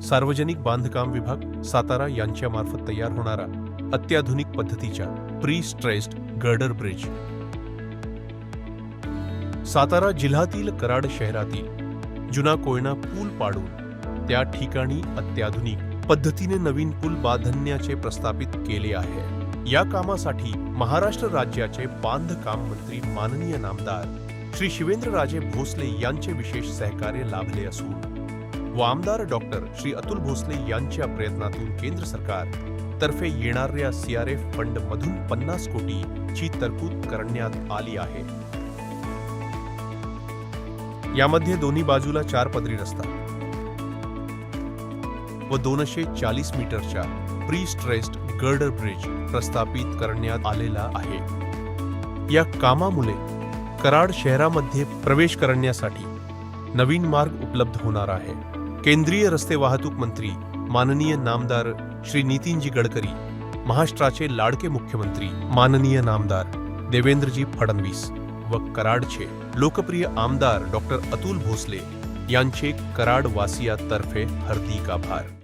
सार्वजनिक बांधकाम विभाग सातारा यांच्या मार्फत तयार होणारा अत्याधुनिक पद्धतीच्या pre stressed girder bridge Satara जिल्ह्यातील कराड शहरातील जुना कोयना पूल पाडून त्या ठिकाणी अत्याधुनिक पद्धतीने नवीन पूल बांधण्याचे प्रस्थापित केले आहे। या कामासाठी महाराष्ट्र राज्याचे बांधकाम मंत्री माननीय नामदार श्री शिवेंद्रराजे भोसले यांचे विशेष सहकार्य लाभले असून व आमदार डॉक्टर श्री अतुल भोसले यांच्या प्रयत्नातून केंद्र सरकार तर्फे येणाऱ्या CRF फंड मधून 50 कोटीची तरतूद करण्यात आली आहे। यामध्ये दोन्ही बाजूला 4 पदरी रस्ता व 240 मीटरच्या प्री स्ट्रेस्ड गर्डर ब्रिज प्रस्थापित करण्यात आलेला आहे। या कामामुळे कराड शहरामध्ये प्रवेश करण्यासाठी नवीन मार्ग उपलब्ध होणार आहे। केंद्रीय रस्ते वाहतूक मंत्री माननीय नामदार श्री नितीनजी गडकरी, महाराष्ट्राचे लाडके मुख्यमंत्री माननीय नामदार देवेंद्रजी फडणवीस व कराडचे लोकप्रिय आमदार डॉक्टर अतुल भोसले यांचे कराड वासियातर्फे हार्दिक आभार।